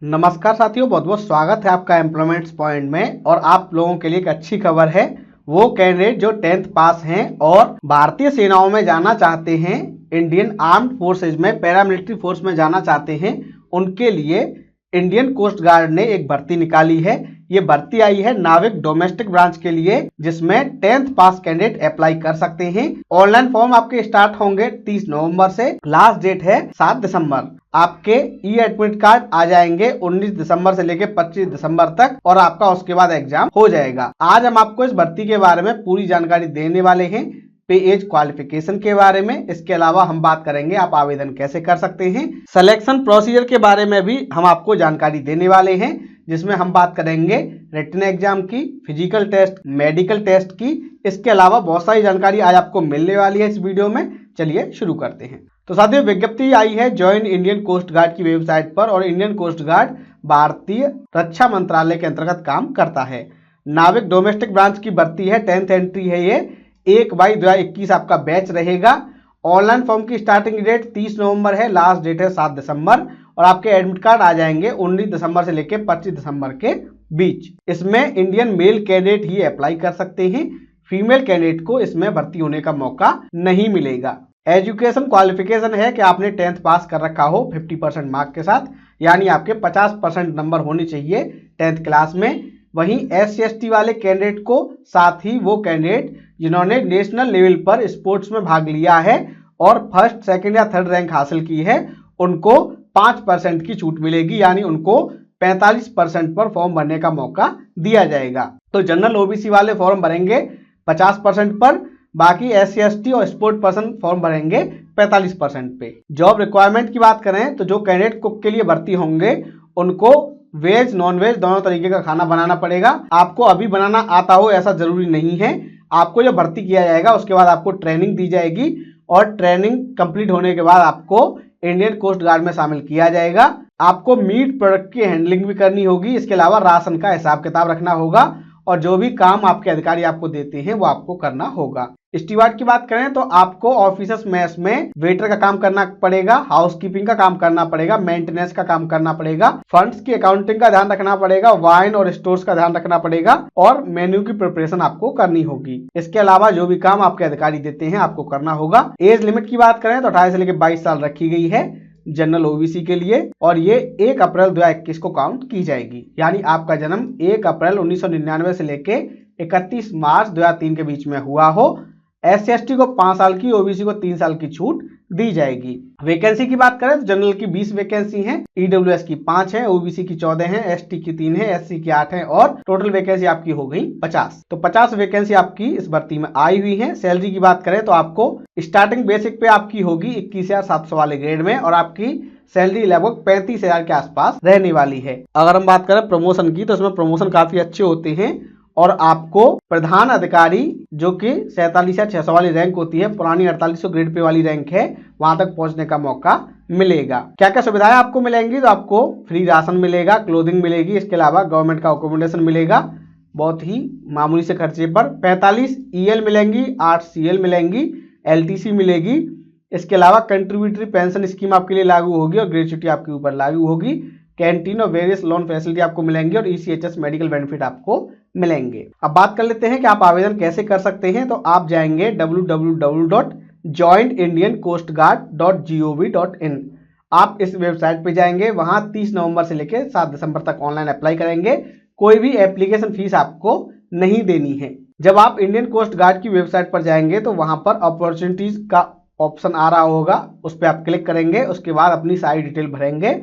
नमस्कार साथियों, बहुत बहुत स्वागत है आपका एम्प्लॉयमेंट्स पॉइंट में। और आप लोगों के लिए एक अच्छी खबर है। वो कैंडिडेट जो 10th पास हैं और भारतीय सेनाओं में जाना चाहते हैं, इंडियन आर्म्ड फोर्सेज में, पैरामिलिट्री फोर्स में जाना चाहते हैं, उनके लिए इंडियन कोस्ट गार्ड ने एक भर्ती निकाली है। ये भर्ती आई है नाविक डोमेस्टिक ब्रांच के लिए, जिसमें 10th पास कैंडिडेट अप्लाई कर सकते हैं। ऑनलाइन फॉर्म आपके स्टार्ट होंगे 30 नवंबर से, लास्ट डेट है 7 दिसंबर। आपके ई एडमिट कार्ड आ जाएंगे 19 दिसंबर से लेकर 25 दिसंबर तक, और आपका उसके बाद एग्जाम हो जाएगा। आज हम आपको इस भर्ती के बारे में पूरी जानकारी देने वाले हैं, पे एज क्वालिफिकेशन के बारे में। इसके अलावा हम बात करेंगे आप आवेदन कैसे कर सकते हैं, सिलेक्शन प्रोसीजर के बारे में भी हम आपको जानकारी देने वाले हैं, जिसमें हम बात करेंगे रिटन एग्जाम की, फिजिकल टेस्ट, मेडिकल टेस्ट की। इसके अलावा बहुत सारी जानकारी आज आपको मिलने वाली है इस वीडियो में। चलिए शुरू करते हैं। तो साथियों, विज्ञप्ति आई है ज्वाइन इंडियन कोस्ट गार्ड की वेबसाइट पर, और इंडियन कोस्ट गार्ड भारतीय रक्षा मंत्रालय के अंतर्गत काम करता है। नाविक डोमेस्टिक ब्रांच की भर्ती है, 10th एंट्री है ये। 1/2021 आपका बैच रहेगा। ऑनलाइन फॉर्म की स्टार्टिंग डेट 30 नवंबर है, लास्ट डेट है 7 दिसंबर, और आपके एडमिट कार्ड आ जाएंगे 19 दिसंबर से लेकर 25 दिसंबर के बीच। इसमें इंडियन मेल कैंडिडेट ही अप्लाई कर सकते हैं, फीमेल कैंडिडेट को इसमें भर्ती होने का मौका नहीं मिलेगा। एजुकेशन क्वालिफिकेशन है कि आपने 10th पास कर रखा हो 50% मार्क के साथ, यानी आपके 50% नंबर होने चाहिए 10th क्लास में। वहीं SC/ST वाले कैंडिडेट को, साथ ही वो कैंडिडेट जिन्होंने नेशनल लेवल पर स्पोर्ट्स में भाग लिया है और फर्स्ट, सेकंड या थर्ड रैंक हासिल की है, उनको 5% की छूट मिलेगी, यानी उनको 45% पर फॉर्म भरने का मौका दिया जाएगा। तो जनरल OBC वाले फॉर्म भरेंगे 50% पर, बाकी SC/ST और स्पोर्ट पर्सन फॉर्म भरेंगे 45% पे। जॉब रिक्वायरमेंट की बात करें तो जो कैंडिडेट कुक के लिए भर्ती होंगे उनको वेज नॉन वेज दोनों तरीके का खाना बनाना पड़ेगा। आपको अभी बनाना आता हो ऐसा जरूरी नहीं है। आपको जो भर्ती किया जाएगा उसके बाद आपको ट्रेनिंग दी जाएगी, और ट्रेनिंग कंप्लीट होने के बाद आपको इंडियन कोस्ट गार्ड में शामिल किया जाएगा। आपको मीट प्रोडक्ट की हैंडलिंग भी करनी होगी। इसके अलावा राशन का हिसाब किताब रखना होगा, और जो भी काम आपके अधिकारी आपको देते हैं वो आपको करना होगा। स्टीवार्ड की बात करें तो आपको ऑफिसर्स मेस में वेटर का काम करना पड़ेगा, हाउसकीपिंग का काम करना पड़ेगा, मेंटेनेंस का काम करना पड़ेगा, फंड्स की अकाउंटिंग का ध्यान रखना पड़ेगा, वाइन और स्टोर्स का ध्यान रखना पड़ेगा, और मेन्यू की प्रिपरेशन आपको करनी होगी। इसके अलावा जो भी काम आपके अधिकारी देते हैं आपको करना होगा। एज लिमिट की बात करें तो 18 से लेकर 22 साल रखी गई है जनरल OBC के लिए, और ये 1 अप्रैल 2021 को काउंट की जाएगी, यानी आपका जन्म 1 अप्रैल 1999 से लेके 31 मार्च 2003 के बीच में हुआ हो। SC/ST को 5 साल की, OBC को 3 साल की छूट दी जाएगी। वैकेंसी की बात करें तो जनरल की 20 वैकेंसी हैं, EWS की 5 है, OBC की 14 है, ST की 3 है, SC की 8 है, और टोटल वैकेंसी आपकी हो गई 50। तो 50 वैकेंसी आपकी इस भर्ती में आई हुई है। सैलरी की बात करें तो आपको स्टार्टिंग बेसिक पे आपकी होगी 21,700 वाले ग्रेड में, और आपकी सैलरी लगभग 35,000 के आसपास रहने वाली है। अगर हम बात करें प्रमोशन की तो इसमें प्रमोशन काफी अच्छे होते हैं, और आपको प्रधान अधिकारी जो कि 47,600 वाली रैंक होती है, पुरानी 4800 ग्रेड पे वाली रैंक है, वहां तक पहुंचने का मौका मिलेगा। क्या क्या सुविधाएं आपको मिलेंगी तो आपको फ्री राशन मिलेगा, क्लोथिंग मिलेगी, इसके अलावा गवर्नमेंट का अकोमोडेशन मिलेगा बहुत ही मामूली से खर्चे पर। 45 EL मिलेंगी, 8 CL मिलेंगी, LTC मिलेगी। इसके अलावा कंट्रीब्यूटरी पेंशन स्कीम आपके लिए लागू होगी, और ग्रेच्युटी आपके ऊपर लागू होगी। कैंटीन और वेरियस लोन फैसिलिटी आपको मिलेंगी, और ECHS मेडिकल बेनिफिट आपको मिलेंगे। अब बात कर लेते हैं कि आप आवेदन कैसे कर सकते हैं। तो आप जाएंगे www.joinindiancoastguard.gov.in। आप इस वेबसाइट पे जाएंगे, वहां 30 नवंबर से लेकर 7 दिसंबर तक ऑनलाइन अप्लाई करेंगे। कोई भी एप्लीकेशन फीस आपको नहीं देनी है। जब आप इंडियन कोस्ट गार्ड की वेबसाइट पर जाएंगे तो वहां पर अपॉर्चुनिटीज का ऑप्शन आ रहा होगा, उस पर आप क्लिक करेंगे। उसके बाद अपनी सारी डिटेल भरेंगे।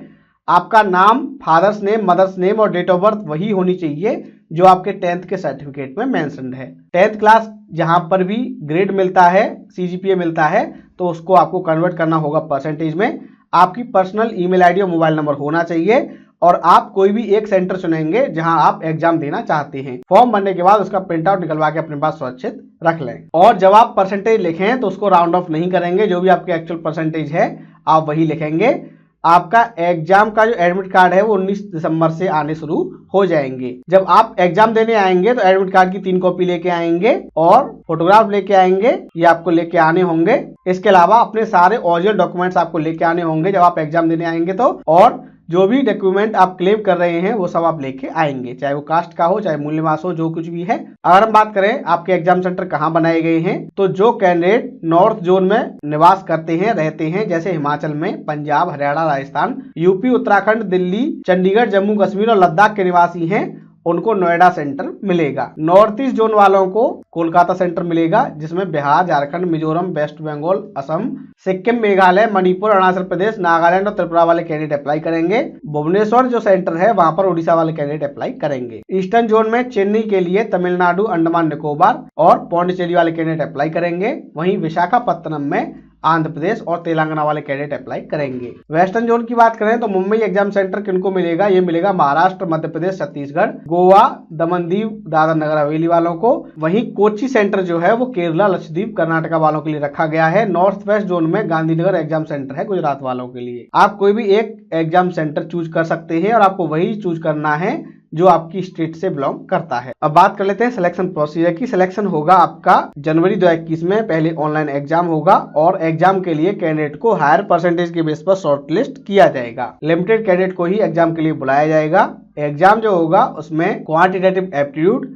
आपका नाम, फादर्स नेम, मदर्स नेम और डेट ऑफ बर्थ वही होनी चाहिए जो आपके 10th के सर्टिफिकेट में मेंशन्ड है। 10th क्लास जहां पर भी ग्रेड मिलता है, CGPA मिलता है, तो उसको आपको कन्वर्ट करना होगा परसेंटेज में। आपकी पर्सनल ईमेल आईडी और मोबाइल नंबर होना चाहिए, और आप कोई भी एक सेंटर चुनेंगे जहां आप एग्जाम देना चाहते हैं। फॉर्म भरने के बाद उसका प्रिंट आउट निकलवा के अपने पास सुरक्षित रख लें। और जब आप परसेंटेज लिखें तो उसको राउंड ऑफ नहीं करेंगे, जो भी आपके एक्चुअल परसेंटेज है आप वही लिखेंगे। आपका एग्जाम का जो एडमिट कार्ड है वो 19 दिसंबर से आने शुरू हो जाएंगे। जब आप एग्जाम देने आएंगे तो एडमिट कार्ड की 3 कॉपी लेके आएंगे और फोटोग्राफ लेके आएंगे, ये आपको लेके आने होंगे। इसके अलावा अपने सारे ओरिजिनल डॉक्यूमेंट्स आपको लेके आने होंगे जब आप एग्जाम देने आएंगे तो। और जो भी डॉक्यूमेंट आप क्लेम कर रहे हैं वो सब आप लेके आएंगे, चाहे वो कास्ट का हो, चाहे मूल निवास हो, जो कुछ भी है। अगर हम बात करें आपके एग्जाम सेंटर कहाँ बनाए गए हैं, तो जो कैंडिडेट नॉर्थ जोन में निवास करते हैं, रहते हैं, जैसे हिमाचल में, पंजाब, हरियाणा, राजस्थान, यूपी, उत्तराखंड, दिल्ली, चंडीगढ़, जम्मू कश्मीर और लद्दाख के निवासी हैं, उनको नोएडा सेंटर मिलेगा। नॉर्थ ईस्ट जोन वालों को कोलकाता सेंटर मिलेगा, जिसमें बिहार, झारखंड, मिजोरम, वेस्ट बंगाल, असम, सिक्किम, मेघालय, मणिपुर, अरुणाचल प्रदेश, नागालैंड और त्रिपुरा वाले कैंडिडेट अप्लाई करेंगे। भुवनेश्वर जो सेंटर है वहां पर उड़ीसा वाले कैंडिडेट अप्लाई करेंगे। ईस्टर्न जोन में चेन्नई के लिए तमिलनाडु, अंडमान निकोबार और पौंडीचेरी वाले कैंडिडेट अप्लाई करेंगे। वहीं विशाखापत्तनम में आंध्र प्रदेश और तेलंगाना वाले कैंडिडेट अप्लाई करेंगे। वेस्टर्न जोन की बात करें तो मुंबई एग्जाम सेंटर किनको मिलेगा, ये मिलेगा महाराष्ट्र, मध्य प्रदेश, छत्तीसगढ़, गोवा, दमन दीव, दादर नगर हवेली वालों को। वहीं कोची सेंटर जो है वो केरला, लक्षद्वीप, कर्नाटका वालों के लिए रखा गया है। नॉर्थ वेस्ट जोन में गांधीनगर एग्जाम सेंटर है गुजरात वालों के लिए। आप कोई भी एक एग्जाम सेंटर चूज कर सकते हैं और आपको वही चूज करना है जो आपकी स्टेट से बिलोंग करता है। अब बात कर लेते हैं सिलेक्शन प्रोसीजर की। सिलेक्शन होगा आपका जनवरी 2021 में, पहले ऑनलाइन एग्जाम होगा और एग्जाम के लिए कैंडिडेट को हायर परसेंटेज के बेस पर शॉर्टलिस्ट किया जाएगा। लिमिटेड कैंडिडेट को ही एग्जाम के लिए बुलाया जाएगा। एग्जाम जो होगा उसमें quantitative aptitude,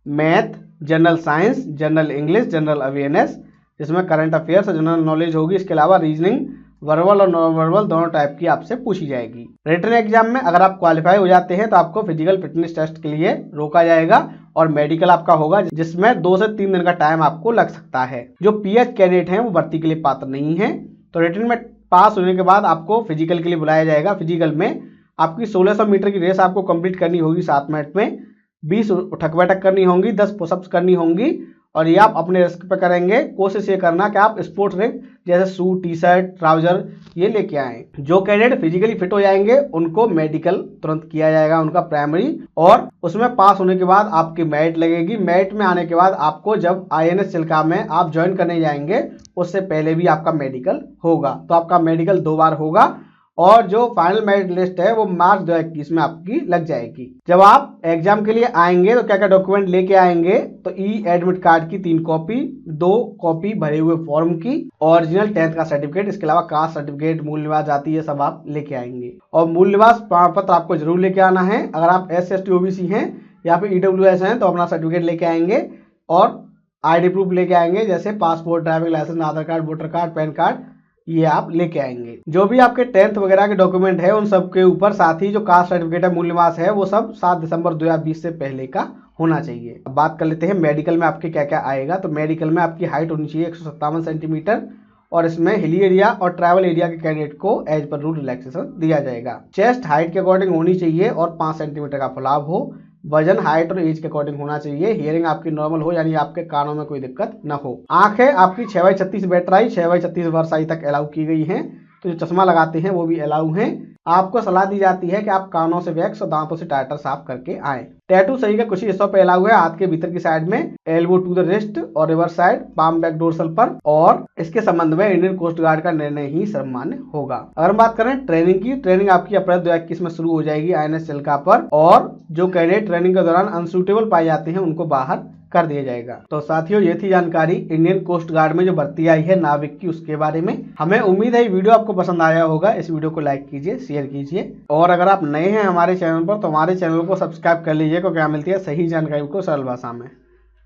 math, general science, general English, general awareness, जिसमें करंट अफेयर्स और जनरल नॉलेज होगी। इसके अलावा रीजनिंग, वर्बल और नॉन वर्बल दोनों टाइप की आपसे पूछी जाएगी। रिटन एग्जाम में अगर आप क्वालिफाई हो जाते हैं तो आपको फिजिकल फिटनेस टेस्ट के लिए रोका जाएगा और मेडिकल आपका होगा, जिसमें 2 से 3 दिन का टाइम आपको लग सकता है। जो पीएच कैंडिडेट हैं वो भर्ती के लिए पात्र नहीं है। तो रिटन में पास होने के बाद आपको फिजिकल के लिए बुलाया जाएगा। फिजिकल में आपकी 1600 मीटर की रेस आपको कंप्लीट करनी होगी 7 मिनट में, 20 उठक बैठक करनी होंगी, 10 पुशअप्स करनी होंगी और ये आप अपने रिस्क पे करेंगे। कोशिश ये करना कि आप स्पोर्ट्स रिग जैसे शू, टी शर्ट, ट्राउजर ये लेके आएं। जो कैंडिडेट फिजिकली फिट हो जाएंगे उनको मेडिकल तुरंत किया जाएगा, उनका प्राइमरी, और उसमें पास होने के बाद आपकी मेरिट लगेगी। मेरिट में आने के बाद आपको जब INS चिल्का में आप ज्वाइन करने जाएंगे उससे पहले भी आपका मेडिकल होगा। तो आपका मेडिकल 2 बार होगा और जो फाइनल मेरिट लिस्ट है वो मार्च 2021 में आपकी लग जाएगी। जब आप एग्जाम के लिए आएंगे तो क्या क्या डॉक्यूमेंट लेके आएंगे, तो एडमिट कार्ड की 3 कॉपी, 2 कॉपी भरे हुए फॉर्म की, ओरिजिनल 10th का सर्टिफिकेट, इसके अलावा कास्ट सर्टिफिकेट, मूल निवास जाति, ये सब आप लेके आएंगे। और मूल निवास प्रमाण पत्र आपको जरूर लेके आना है। अगर आप SC/ST OBC हैं या फिर EWS हैं तो अपना सर्टिफिकेट लेके आएंगे और ID प्रूफ लेके आएंगे, जैसे passport, driving licence, Aadhaar card, voter card, PAN card, ये आप लेके आएंगे। जो भी आपके 10th वगैरह के डॉक्यूमेंट है उन सब के ऊपर साथ ही जो कास्ट सर्टिफिकेट है, मूल निवास है, वो सब 7 दिसंबर 2020 से पहले का होना चाहिए। अब बात कर लेते हैं मेडिकल में आपके क्या क्या आएगा। तो मेडिकल में आपकी हाइट होनी चाहिए 157 सेंटीमीटर और इसमें हिली एरिया और ट्रैवल एरिया के कैंडिडेट को एज पर रूल रिलैक्सेशन दिया जाएगा। चेस्ट हाइट के अकॉर्डिंग होनी चाहिए और 5 सेंटीमीटर का फुलाव हो। वजन, हाइट और एज के अकॉर्डिंग होना चाहिए। हियरिंग आपकी नॉर्मल हो, यानी आपके कानों में कोई दिक्कत न हो। आंखें आपकी 6x36 बैटराई, 6x36 वर्साई तक अलाउ की गई हैं। तो जो चश्मा लगाते हैं वो भी अलाउ हैं। आपको सलाह दी जाती है कि आप कानों से वैक्स और दांतों से टाइटर साफ करके आएं। टैटू सही का कुछ हिस्सों पे अलाउ है, हाथ के भीतर की साइड में, एल्बो टू द रिस्ट और reverse side, palm back dorsal पर, और इसके संबंध में इंडियन कोस्ट गार्ड का निर्णय ही सर्वमान्य होगा। अगर हम बात करें ट्रेनिंग की, ट्रेनिंग आपकी अप्रैल 2021 में शुरू हो जाएगी INS चिल्का पर, और जो कैंडिडेट ट्रेनिंग के दौरान अनसूटेबल पाए जाते हैं उनको बाहर कर दिया जाएगा। तो साथियों, ये थी जानकारी इंडियन कोस्ट गार्ड में जो भर्ती आई है नाविक की, उसके बारे में। हमें उम्मीद है ये वीडियो आपको पसंद आया होगा। इस वीडियो को लाइक कीजिए, शेयर कीजिए, और अगर आप नए हैं हमारे चैनल पर तो हमारे चैनल को सब्सक्राइब कर लीजिए, क्योंकि मिलती है सही जानकारी को सरल भाषा में।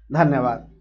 धन्यवाद।